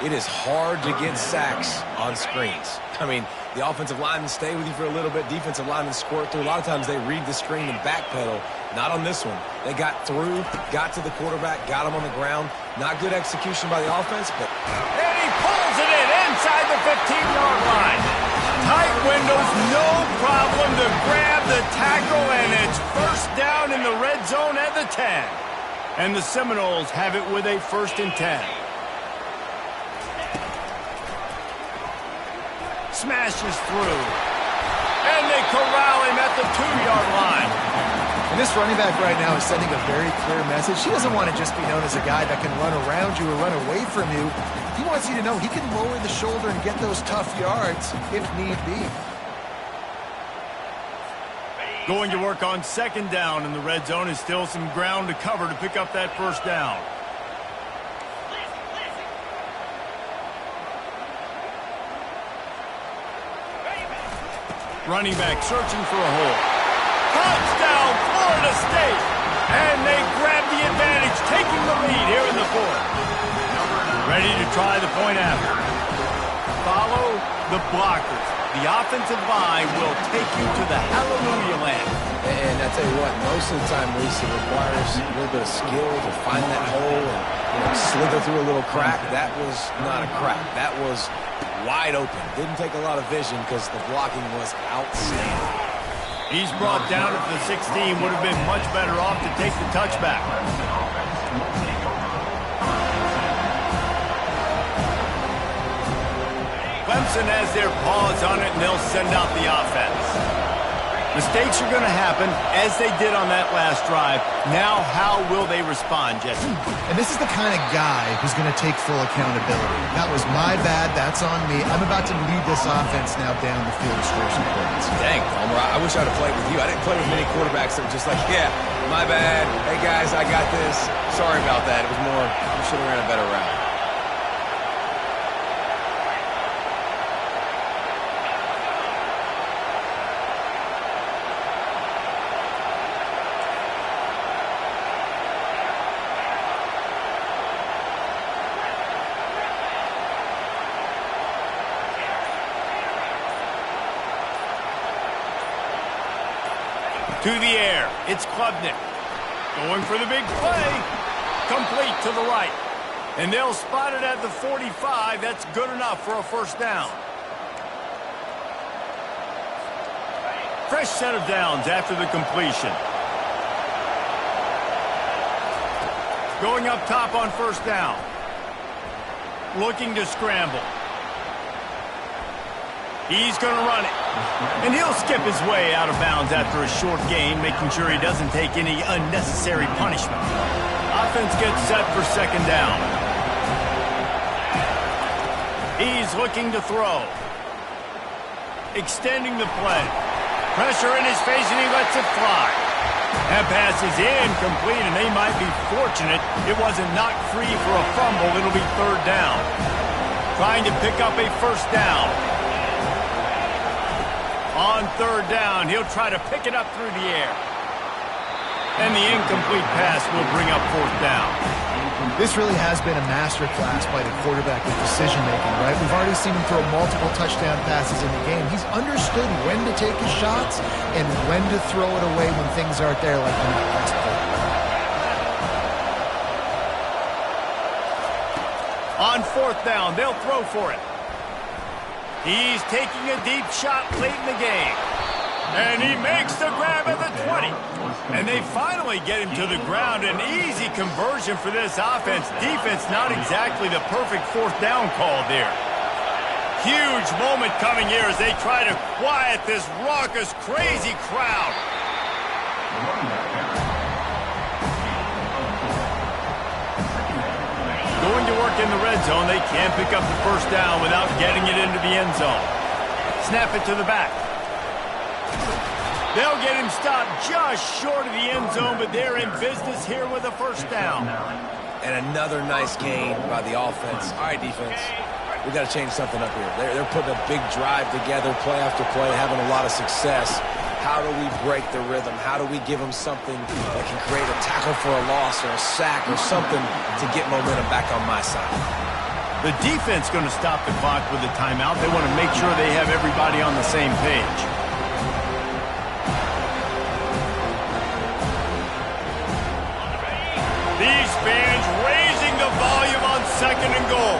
It is hard to get sacks on screens. I mean, the offensive linemen stay with you for a little bit. Defensive linemen squirt through. A lot of times they read the screen and backpedal. Not on this one. They got through, got to the quarterback, got him on the ground. Not good execution by the offense, but... And he pulls it in inside the 15-yard line. Tight windows, no problem to grab the tackle, and it's first down in the red zone at the 10. And the Seminoles have it with a 1st and 10. Smashes through. And they corral him at the 2-yard line. And this running back right now is sending a very clear message. He doesn't want to just be known as a guy that can run around you or run away from you. He wants you to know he can lower the shoulder and get those tough yards if need be. Going to work on 2nd down in the red zone is still some ground to cover to pick up that first down. Running back searching for a hole. Touchdown, Florida State! And they grab the advantage, taking the lead here in the 4th. Ready to try the point after. Follow the blockers. The offensive line will take you to the hallelujah land. And I tell you what, most of the time, Lisa, requires a little bit of skill to find that hole and slither through a little crack. That was not a crack. That was wide open. Didn't take a lot of vision because the blocking was outstanding. He's brought down at the 16. Would have been much better off to take the touchback. Clemson has their paws on it, and they'll send out the offense. Mistakes are going to happen, as they did on that last drive. Now, how will they respond, Jesse? And this is the kind of guy who's going to take full accountability. That was my bad. That's on me. I'm about to lead this offense now down the field to score some points. Dang, Palmer, I wish I'd have played with you. I didn't play with many quarterbacks that were just like, yeah, my bad. Hey, guys, I got this. Sorry about that. It was more, we should have ran a better route. To the air, it's Klubnik. Going for the big play. Complete to the right. And they'll spot it at the 45. That's good enough for a first down. Fresh set of downs after the completion. Going up top on first down. Looking to scramble. He's going to run it. And he'll skip his way out of bounds after a short gain, making sure he doesn't take any unnecessary punishment. Offense gets set for second down. He's looking to throw. Extending the play. Pressure in his face, and he lets it fly. That pass is incomplete, and they might be fortunate it wasn't knocked free for a fumble. It'll be third down. Trying to pick up a first down. On third down, he'll try to pick it up through the air. And the incomplete pass will bring up fourth down. This really has been a masterclass by the quarterback with decision-making, right? We've already seen him throw multiple touchdown passes in the game. He's understood when to take his shots and when to throw it away when things aren't there, like in that last play. On fourth down, they'll throw for it. He's taking a deep shot late in the game. And he makes the grab at the 20. And they finally get him to the ground. An easy conversion for this offense. Defense not exactly the perfect fourth down call there. Huge moment coming here as they try to quiet this raucous, crazy crowd. Going to work in the red zone. They can't pick up the first down without getting it into the end zone. Snap it to the back. They'll get him stopped just short of the end zone, but they're in business here with a first down. And another nice gain by the offense. All right, defense, we got to change something up here. They're putting a big drive together, play after play, having a lot of success. How do we break the rhythm? How do we give them something that can create a tackle for a loss or a sack or something to get momentum back on my side? The defense going to stop the clock with a timeout. They want to make sure they have everybody on the same page. These fans raising the volume on second and goal.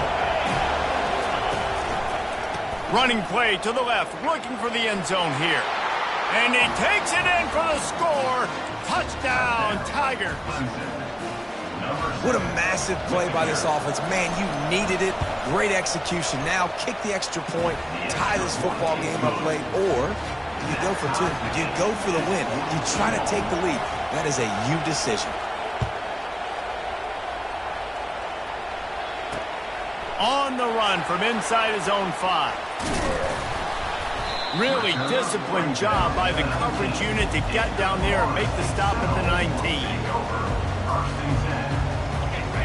Running play to the left, looking for the end zone here. And he takes it in for the score. Touchdown, Tigers. What a massive play by this offense. Man, you needed it. Great execution. Now kick the extra point, tie this football game up late, or you go for two. You go for the win. You try to take the lead. That is a you decision. On the run from inside his own 5. Really disciplined job by the coverage unit to get down there and make the stop at the 19.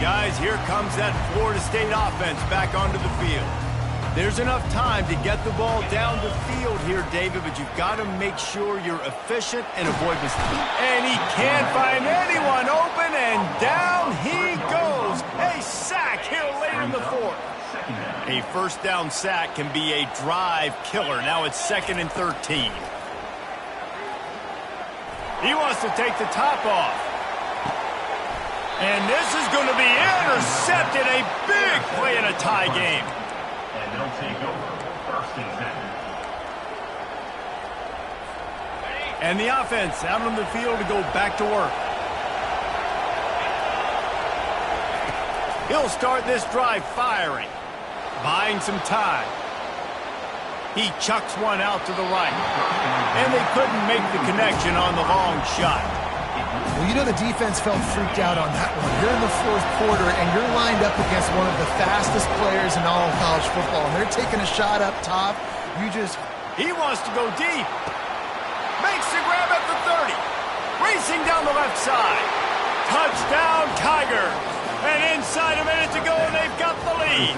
Guys, here comes that Florida State offense back onto the field. There's enough time to get the ball down the field here, David, but you've got to make sure you're efficient and avoid mistakes. And he can't find anyone open, and down he goes. A sack here late in the fourth. A first down sack can be a drive killer. Now it's 2nd and 13. He wants to take the top off. And this is going to be intercepted. A big play in a tie game. And they'll take over first and 10. And the offense out on the field to go back to work. He'll start this drive firing. Buying some time. He chucks one out to the right. And they couldn't make the connection on the long shot. Well, you know the defense felt freaked out on that one. You're in the fourth quarter, and you're lined up against one of the fastest players in all of college football, and they're taking a shot up top. He wants to go deep. Makes the grab at the 30. Racing down the left side. Touchdown, Tigers. And inside a minute to go, and they've got the lead.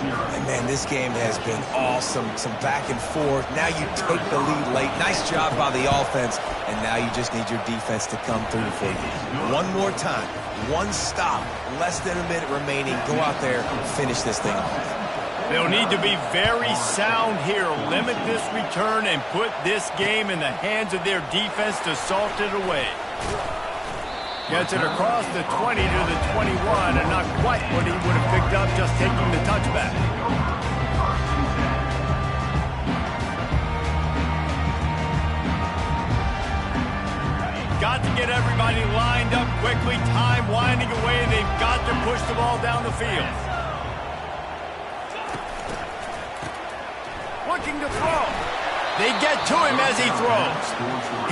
And man, this game has been awesome. Some back and forth. Now you take the lead late. Nice job by the offense. And now you just need your defense to come through for you. One more time. One stop. Less than a minute remaining. Go out there and finish this thing off. They'll need to be very sound here. Limit this return and put this game in the hands of their defense to salt it away. Gets it across the 20 to the 21, and not quite what he would have picked up just taking the touchback. Got to get everybody lined up quickly. Time winding away. They've got to push the ball down the field. Looking to throw. They get to him as he throws.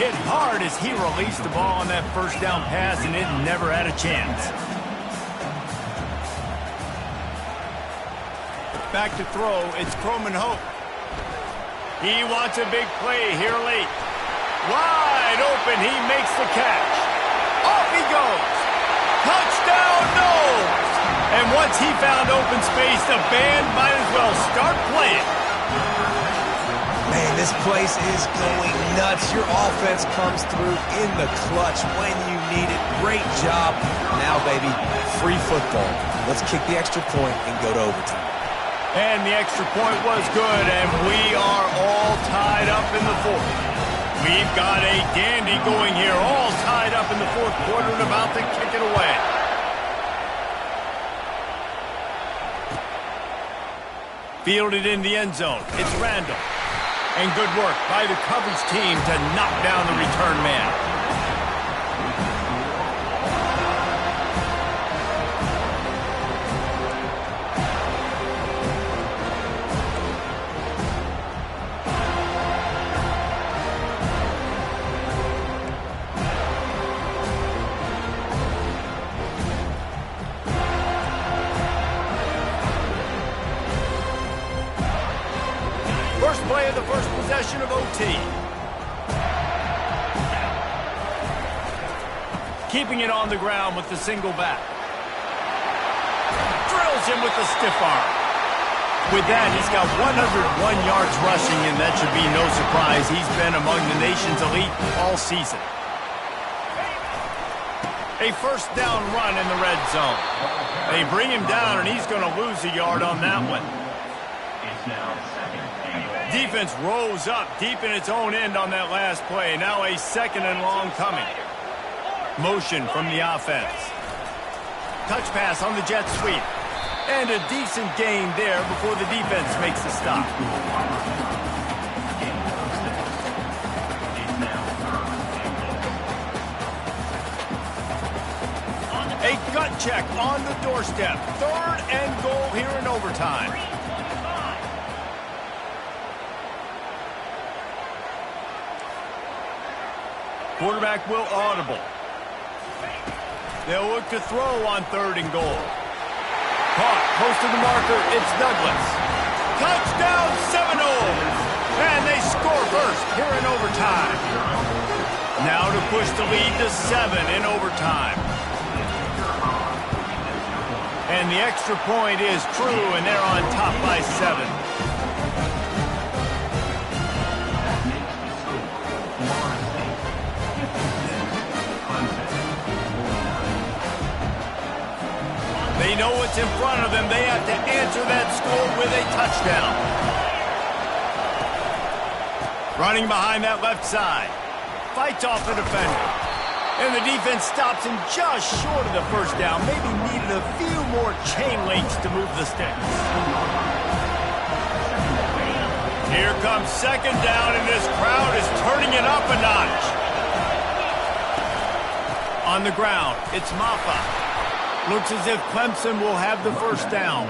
Hit hard as he released the ball on that first down pass, and it never had a chance. Back to throw, it's Croman Hope. He wants a big play here late. Wide open, he makes the catch. Off he goes. Touchdown, Knowles! And once he found open space, the band might as well start playing. Man, this place is going nuts. Your offense comes through in the clutch when you need it. Great job. Now, baby, free football. Let's kick the extra point and go to overtime. And the extra point was good, and we are all tied up in the fourth. We've got a dandy going here, all tied up in the fourth quarter and about to kick it away. Fielded in the end zone. It's Randall. And good work by the coverage team to knock down the return man. First play of the first possession of OT. Keeping it on the ground with the single back. Drills him with the stiff arm. With that, he's got 101 yards rushing, and that should be no surprise. He's been among the nation's elite all season. A first down run in the red zone. They bring him down, and he's going to lose a yard on that one. Defense rose up deep in its own end on that last play. Now a second and long coming. Motion from the offense. Touch pass on the jet sweep. And a decent gain there before the defense makes the stop. A gut check on the doorstep. Third and goal here in overtime. Quarterback will audible. They'll look to throw on third and goal. Caught, close to the marker, it's Douglas. Touchdown Seminoles! And they score first here in overtime. Now to push the lead to 7 in overtime. And the extra point is true, and they're on top by 7. They know what's in front of them. They have to answer that score with a touchdown. Running behind that left side. Fights off the defender. And the defense stops him just short of the first down. Maybe needed a few more chain links to move the sticks. Here comes second down, and this crowd is turning it up a notch. On the ground, it's Maffa. Looks as if Clemson will have the first down.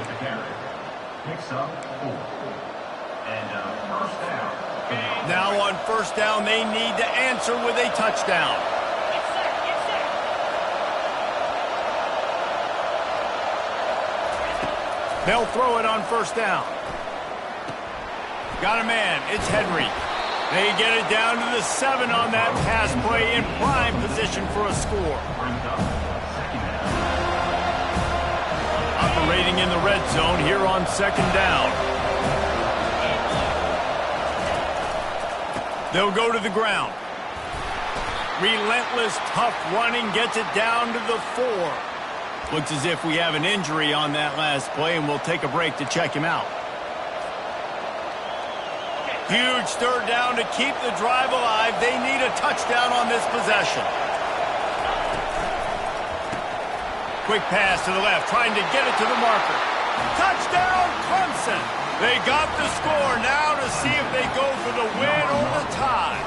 Now on first down, they need to answer with a touchdown. They'll throw it on first down. Got a man. It's Henry. They get it down to the 7 on that pass play in prime position for a score. Operating in the red zone here on second down. They'll go to the ground. Relentless, tough running gets it down to the 4. Looks as if we have an injury on that last play, and we'll take a break to check him out. Huge third down to keep the drive alive. They need a touchdown on this possession. Quick pass to the left, trying to get it to the marker. Touchdown, Clemson! They got the score now to see if they go for the win or the tie.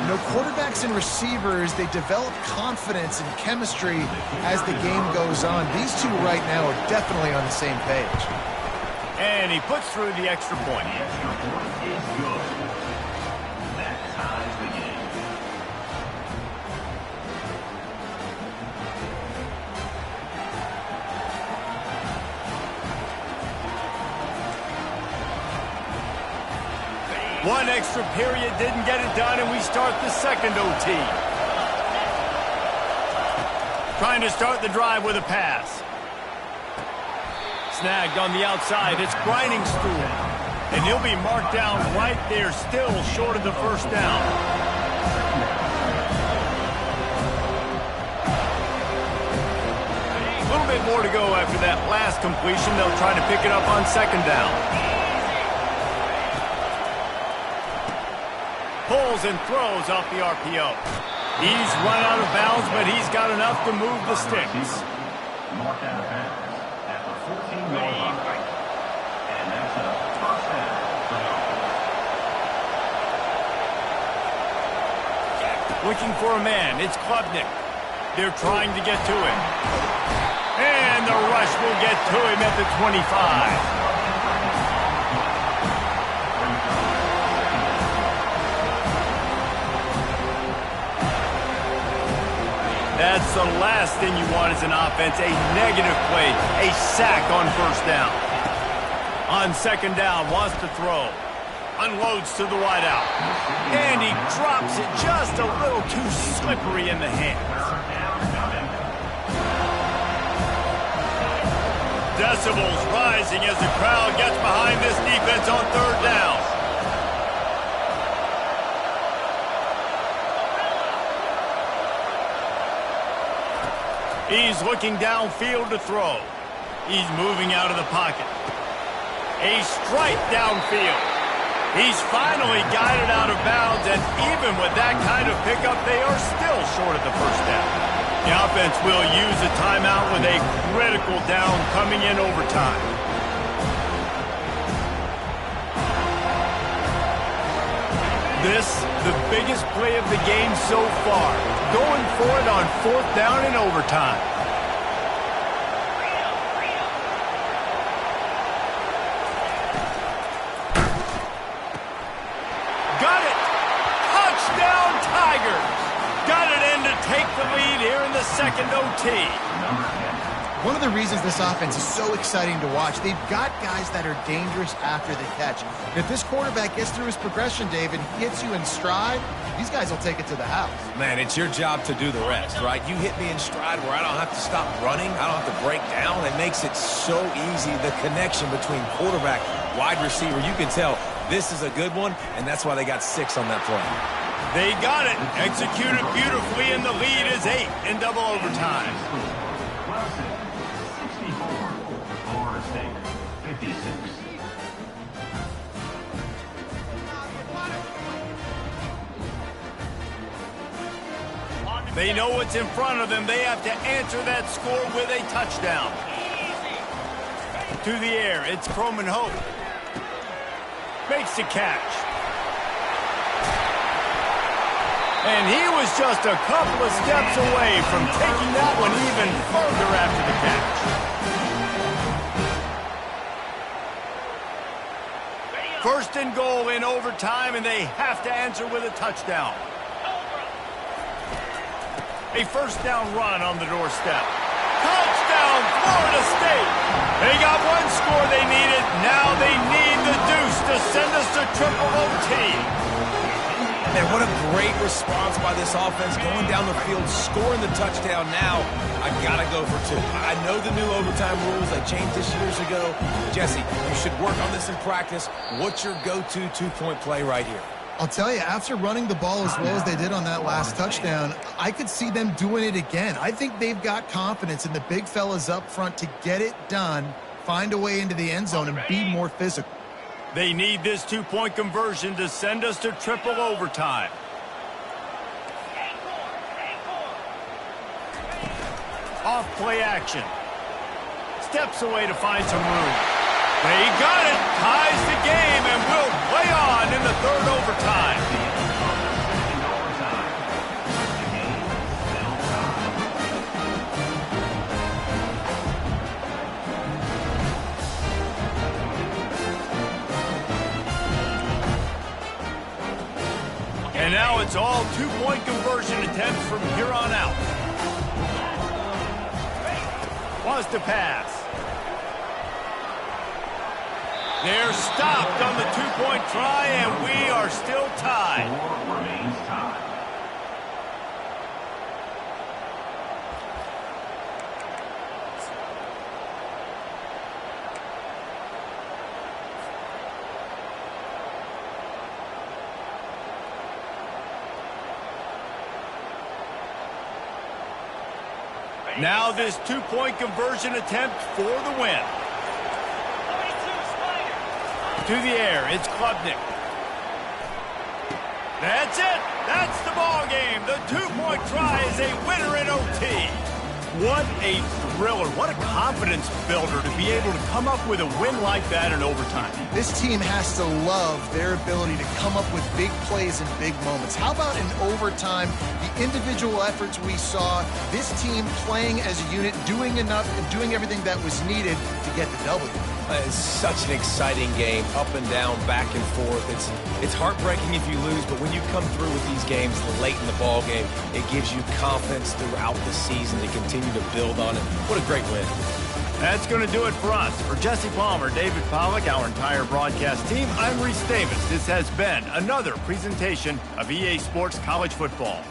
You know, quarterbacks and receivers, they develop confidence and chemistry as the game goes on. These two right now are definitely on the same page. And he puts through the extra point. The extra point is good. That ties the game. One extra period didn't get it done, and we start the second OT. Trying to start the drive with a pass. Snagged on the outside. It's Grinding Stool. And he'll be marked down right there, still short of the first down. A little bit more to go after that last completion. They'll try to pick it up on second down. Pulls and throws off the RPO. He's run out of bounds, but he's got enough to move the sticks. Marked out of bounds at the 14-yard line. And that's a first down for Norfolk. Looking for a man. It's Klubnik. They're trying to get to him. And the rush will get to him at the 25. That's the last thing you want as an offense, a negative play, a sack on first down. On second down, wants to throw. Unloads to the wideout. And he drops it just a little too slippery in the hands. Decibels rising as the crowd gets behind this defense on third down. He's looking downfield to throw. He's moving out of the pocket. A strike downfield. He's finally got it out of bounds, and even with that kind of pickup, they are still short of the first down. The offense will use a timeout with a critical down coming in overtime. This, the biggest play of the game so far. Going for it on fourth down in overtime. Got it! Touchdown Tigers! Got it in to take the lead here in the second OT. One of the reasons this offense is so exciting to watch, they've got guys that are dangerous after the catch. And if this quarterback gets through his progression, David, hits you in stride, these guys will take it to the house. Man, it's your job to do the rest, right? You hit me in stride where I don't have to stop running. I don't have to break down. It makes it so easy, the connection between quarterback, wide receiver. You can tell this is a good one, and that's why they got 6 on that play. They got it. Executed beautifully, and the lead is 8 in double overtime. 64, Florida State, 56. They know what's in front of them. They have to answer that score with a touchdown. To the air, it's Croman Hope. Makes the catch. And he was just a couple of steps away from taking that one even further after the catch. First and goal in overtime, and they have to answer with a touchdown. A first down run on the doorstep. Touchdown, Florida State! They got one score they needed. Now they need the deuce to send us to triple OT. Man, what a great response by this offense, going down the field, scoring the touchdown. Now, I gotta go for two. I know the new overtime rules, they changed this years ago. Jesse, you should work on this in practice. What's your go-to two-point play right here? I'll tell you, after running the ball as well as they did on that last touchdown, I could see them doing it again. I think they've got confidence in the big fellas up front to get it done, find a way into the end zone, and be more physical. They need this two-point conversion to send us to triple overtime. Off play action. Steps away to find some room. They got it. Ties the game and will play on in the third overtime. And now it's all two-point conversion attempts from here on out. Wants to pass. They're stopped on the two-point try, and we are still tied. Score remains tied. Now this two-point conversion attempt for the win. To the air, it's Klubnik. That's it. That's the ball game. The two-point try is a winner in OT. What a thriller. What a confidence builder to be able to come up with a win like that in overtime. This team has to love their ability to come up with big plays in big moments. How about in overtime, the individual efforts we saw, this team playing as a unit, doing enough and doing everything that was needed to get the W. It's such an exciting game, up and down, back and forth. It's heartbreaking if you lose, but when you come through with these games late in the ball game, it gives you confidence throughout the season to continue to build on it. What a great win. That's going to do it for us. For Jesse Palmer, David Pollack, our entire broadcast team, I'm Reese Davis. This has been another presentation of EA Sports College Football.